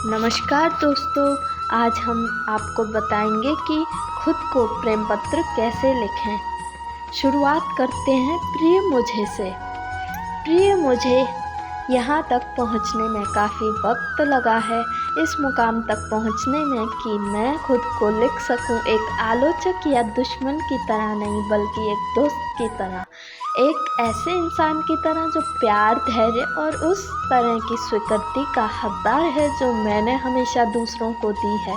नमस्कार दोस्तों, आज हम आपको बताएंगे कि खुद को प्रेम पत्र कैसे लिखें। शुरुआत करते हैं प्रिय मुझे से। प्रिय मुझे, यहाँ तक पहुँचने में काफ़ी वक्त लगा है, इस मुकाम तक पहुँचने में कि मैं खुद को लिख सकूं, एक आलोचक या दुश्मन की तरह नहीं बल्कि एक दोस्त की तरह, एक ऐसे इंसान की तरह जो प्यार, धैर्य और उस तरह की स्वीकृति का हकदार है जो मैंने हमेशा दूसरों को दी है।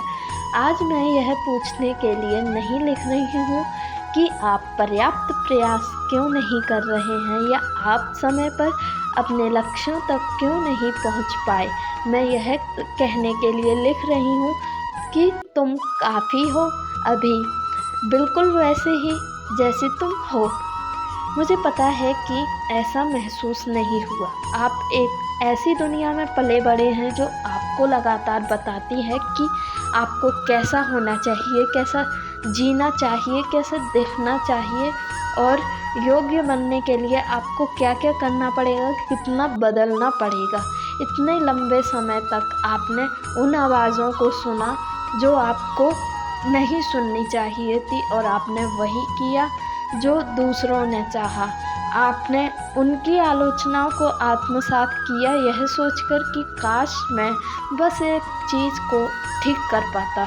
आज मैं यह पूछने के लिए नहीं लिख रही हूँ कि आप पर्याप्त प्रयास क्यों नहीं कर रहे हैं या आप समय पर अपने लक्ष्यों तक क्यों नहीं पहुँच पाए। मैं यह कहने के लिए लिख रही हूँ कि तुम काफ़ी हो, अभी बिल्कुल वैसे ही जैसे तुम हो। मुझे पता है कि ऐसा महसूस नहीं हुआ। आप एक ऐसी दुनिया में पले बड़े हैं जो आपको लगातार बताती है कि आपको कैसा होना चाहिए, कैसा जीना चाहिए, कैसे दिखना चाहिए और योग्य बनने के लिए आपको क्या क्या करना पड़ेगा, कितना बदलना पड़ेगा। इतने लंबे समय तक आपने उन आवाज़ों को सुना जो आपको नहीं सुननी चाहिए थी और आपने वही किया जो दूसरों ने चाहा। आपने उनकी आलोचनाओं को आत्मसात किया यह सोचकर कि काश मैं बस एक चीज़ को ठीक कर पाता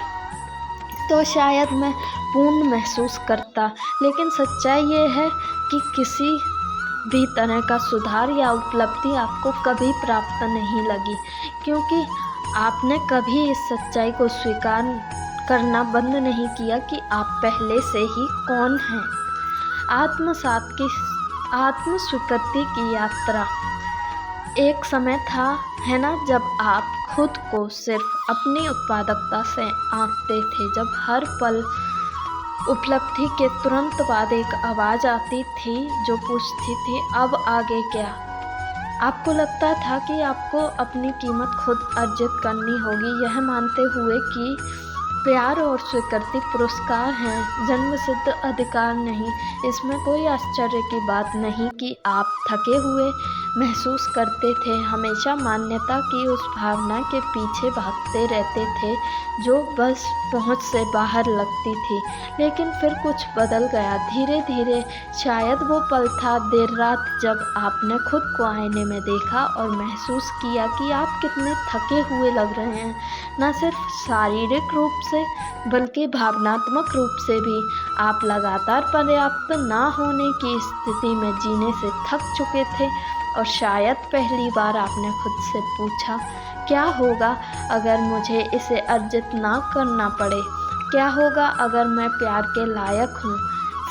तो शायद मैं पूर्ण महसूस करता। लेकिन सच्चाई ये है कि किसी भी तरह का सुधार या उपलब्धि आपको कभी प्राप्त नहीं लगी, क्योंकि आपने कभी इस सच्चाई को स्वीकार करना बंद नहीं किया कि आप पहले से ही कौन हैं। आत्मस्वीकृति की यात्रा। एक समय था, है ना, जब आप खुद को सिर्फ अपनी उत्पादकता से आंकते थे, जब हर पल उपलब्धि के तुरंत बाद एक आवाज़ आती थी जो पूछती थी अब आगे क्या। आपको लगता था कि आपको अपनी कीमत खुद अर्जित करनी होगी, यह मानते हुए कि प्यार और स्वीकृति पुरस्कार हैं, जन्मसिद्ध अधिकार नहीं। इसमें कोई आश्चर्य की बात नहीं कि आप थके हुए महसूस करते थे, हमेशा मान्यता की उस भावना के पीछे भागते रहते थे जो बस पहुंच से बाहर लगती थी। लेकिन फिर कुछ बदल गया धीरे धीरे। शायद वो पल था देर रात जब आपने खुद को आईने में देखा और महसूस किया कि आप कितने थके हुए लग रहे हैं, न सिर्फ शारीरिक रूप से बल्कि भावनात्मक रूप से भी। आप लगातार पर्याप्त ना होने की स्थिति में जीने से थक चुके थे और शायद पहली बार आपने खुद से पूछा, क्या होगा अगर मुझे इसे अर्जित ना करना पड़े? क्या होगा अगर मैं प्यार के लायक हूँ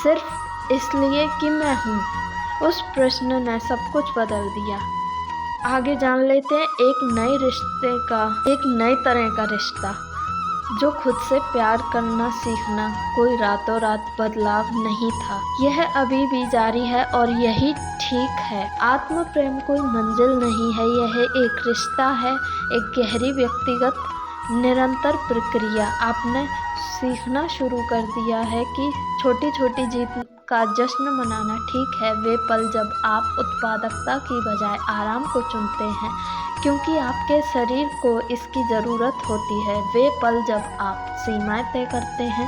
सिर्फ इसलिए कि मैं हूँ? उस प्रश्न ने सब कुछ बदल दिया। आगे जान लेते हैं एक नए तरह का रिश्ता। जो खुद से प्यार करना सीखना कोई रातों रात बदलाव नहीं था, यह अभी भी जारी है और यही ठीक है। आत्म प्रेम कोई मंजिल नहीं है, यह एक रिश्ता है, एक गहरी व्यक्तिगत निरंतर प्रक्रिया। आपने सीखना शुरू कर दिया है कि छोटी छोटी जीत का जश्न मनाना ठीक है। वे पल जब आप उत्पादकता की बजाय आराम को चुनते हैं क्योंकि आपके शरीर को इसकी ज़रूरत होती है। वे पल जब आप सीमाएं तय करते हैं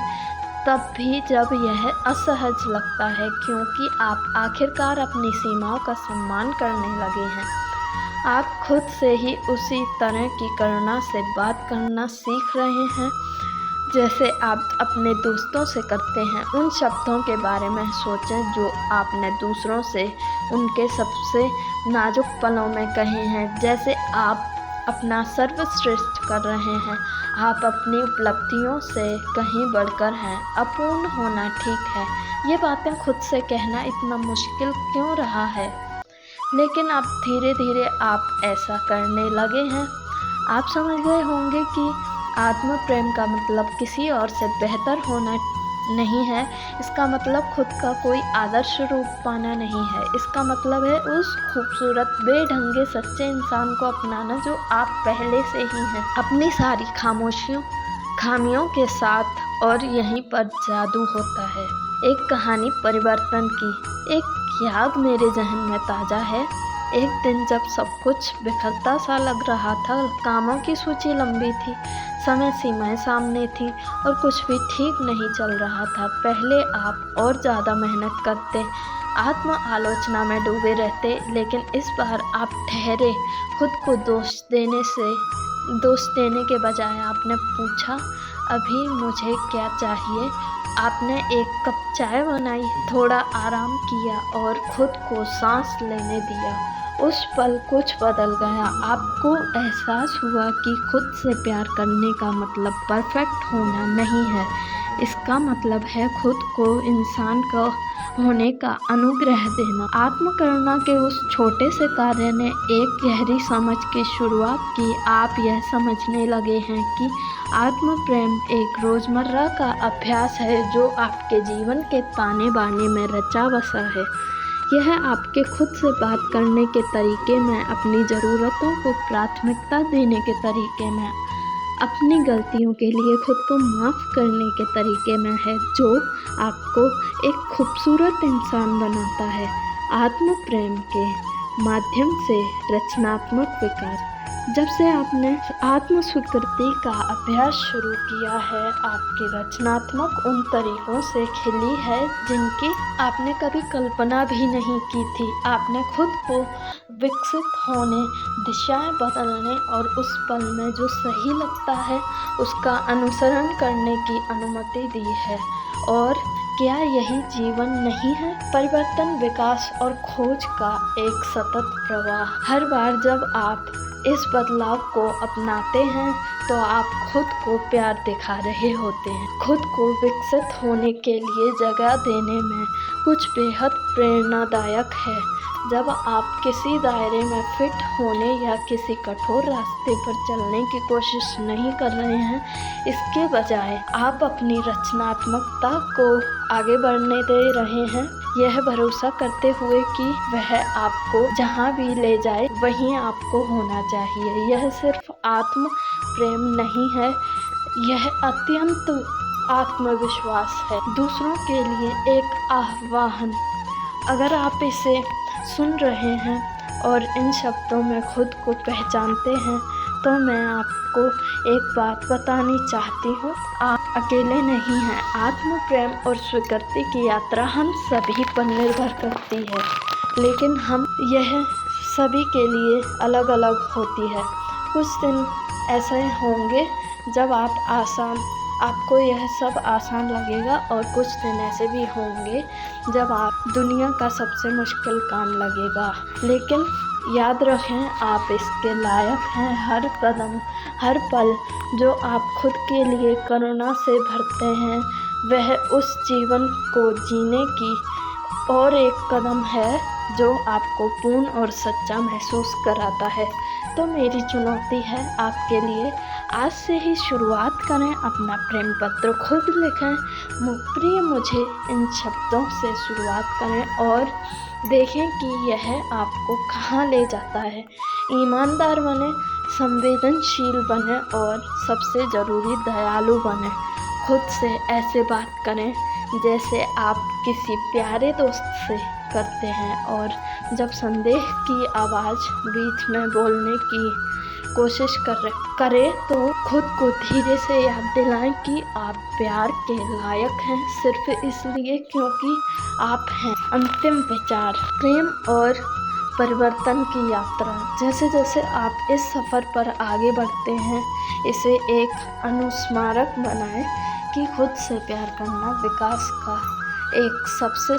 तब भी जब यह असहज लगता है क्योंकि आप आखिरकार अपनी सीमाओं का सम्मान करने लगे हैं। आप खुद से ही उसी तरह की करुणा से बात करना सीख रहे हैं जैसे आप अपने दोस्तों से करते हैं। उन शब्दों के बारे में सोचें जो आपने दूसरों से उनके सबसे नाजुक पलों में कहे हैं, जैसे आप अपना सर्वश्रेष्ठ कर रहे हैं, आप अपनी उपलब्धियों से कहीं बढ़कर हैं, अपूर्ण होना ठीक है। ये बातें खुद से कहना इतना मुश्किल क्यों रहा है? लेकिन अब धीरे धीरे आप ऐसा करने लगे हैं। आप समझ गए होंगे कि आत्म प्रेम का मतलब किसी और से बेहतर होना नहीं है। इसका मतलब खुद का कोई आदर्श रूप पाना नहीं है। इसका मतलब है उस खूबसूरत बेढंगे सच्चे इंसान को अपनाना जो आप पहले से ही हैं, अपनी सारी खामियों के साथ। और यहीं पर जादू होता है। एक कहानी परिवर्तन की, एक याद मेरे जहन में ताज़ा है। एक दिन जब सब कुछ बिखरता सा लग रहा था, कामों की सूची लंबी थी, समय सीमाएं सामने थी और कुछ भी ठीक नहीं चल रहा था। पहले आप और ज़्यादा मेहनत करते, आत्म आलोचना में डूबे रहते, लेकिन इस बार आप ठहरे। खुद को दोष देने के बजाय आपने पूछा, अभी मुझे क्या चाहिए? आपने एक कप चाय बनाई, थोड़ा आराम किया और खुद को सांस लेने दिया। उस पल कुछ बदल गया। आपको एहसास हुआ कि खुद से प्यार करने का मतलब परफेक्ट होना नहीं है। इसका मतलब है खुद को इंसान का होने का अनुग्रह देना। आत्मकरुणा के उस छोटे से कार्य ने एक गहरी समझ की शुरुआत की। आप यह समझने लगे हैं कि आत्म प्रेम एक रोजमर्रा का अभ्यास है जो आपके जीवन के ताने बाने में रचा बसा है। यह आपके खुद से बात करने के तरीके में, अपनी ज़रूरतों को प्राथमिकता देने के तरीके में, अपनी गलतियों के लिए खुद को माफ़ करने के तरीके में है, जो आपको एक खूबसूरत इंसान बनाता है। आत्म प्रेम के माध्यम से रचनात्मक विकास। जब से आपने आत्म स्वीकृति का अभ्यास शुरू किया है, आपकी रचनात्मक उन तरीकों से खिली है जिनकी आपने कभी कल्पना भी नहीं की थी। आपने खुद को विकसित होने, दिशाएं बदलने और उस पल में जो सही लगता है उसका अनुसरण करने की अनुमति दी है। और क्या यही जीवन नहीं है? परिवर्तन, विकास और खोज का एक सतत प्रवाह। हर बार जब आप इस बदलाव को अपनाते हैं तो आप खुद को प्यार दिखा रहे होते हैं। खुद को विकसित होने के लिए जगह देने में कुछ बेहद प्रेरणादायक है। जब आप किसी दायरे में फिट होने या किसी कठोर रास्ते पर चलने की कोशिश नहीं कर रहे हैं, इसके बजाय आप अपनी रचनात्मकता को आगे बढ़ने दे रहे हैं, यह भरोसा करते हुए कि वह आपको जहाँ भी ले जाए वहीं आपको होना चाहिए। यह सिर्फ आत्म प्रेम नहीं है, यह अत्यंत आत्मविश्वास है। दूसरों के लिए एक आह्वान। अगर आप इसे सुन रहे हैं और इन शब्दों में खुद को पहचानते हैं, तो मैं आपको एक बात बतानी चाहती हूँ, आप अकेले नहीं हैं। आत्म प्रेम और स्वीकृति की यात्रा हम सभी पर निर्भर करती है, लेकिन हम यह सभी के लिए अलग अलग होती है। कुछ दिन ऐसे होंगे जब आपको यह सब आसान लगेगा और कुछ दिन ऐसे भी होंगे जब आप दुनिया का सबसे मुश्किल काम लगेगा। लेकिन याद रखें, आप इसके लायक हैं। हर कदम, हर पल जो आप खुद के लिए करुणा से भरते हैं, वह उस जीवन को जीने की और एक कदम है जो आपको पूर्ण और सच्चा महसूस कराता है। तो मेरी चुनौती है आपके लिए, आज से ही शुरुआत करें। अपना प्रेम पत्र खुद लिखें। प्रिय, मुझे इन शब्दों से शुरुआत करें और देखें कि यह आपको कहाँ ले जाता है। ईमानदार बने, संवेदनशील बने और सबसे ज़रूरी दयालु बने। खुद से ऐसे बात करें जैसे आप किसी प्यारे दोस्त से करते हैं, और जब संदेह की आवाज़ बीच में बोलने की कोशिश करें तो खुद को धीरे से याद दिलाएं कि आप प्यार के लायक हैं, सिर्फ इसलिए क्योंकि आप हैं। अंतिम विचार, प्रेम और परिवर्तन की यात्रा। जैसे जैसे आप इस सफ़र पर आगे बढ़ते हैं, इसे एक अनुस्मारक बनाएं कि खुद से प्यार करना विकास का एक सबसे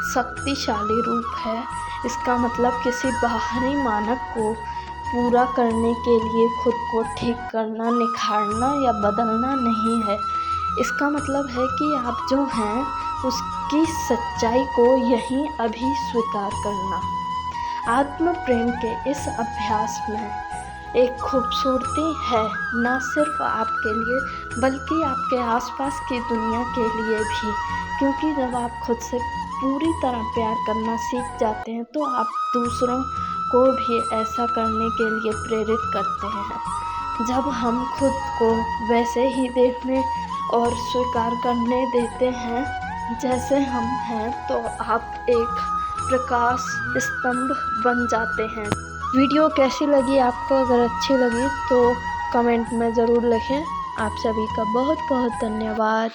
शक्तिशाली रूप है। इसका मतलब किसी बाहरी मानक को पूरा करने के लिए खुद को ठीक करना, निखारना या बदलना नहीं है। इसका मतलब है कि आप जो हैं उसकी सच्चाई को यहीं अभी स्वीकार करना। आत्म प्रेम के इस अभ्यास में एक खूबसूरती है, न सिर्फ आपके लिए बल्कि आपके आसपास की दुनिया के लिए भी, क्योंकि जब आप खुद से पूरी तरह प्यार करना सीख जाते हैं तो आप दूसरों को भी ऐसा करने के लिए प्रेरित करते हैं। जब हम खुद को वैसे ही देखने और स्वीकार करने देते हैं जैसे हम हैं, तो आप एक प्रकाश स्तंभ बन जाते हैं। वीडियो कैसी लगी आपको? अगर अच्छी लगी तो कमेंट में ज़रूर लिखें। आप सभी का बहुत बहुत धन्यवाद।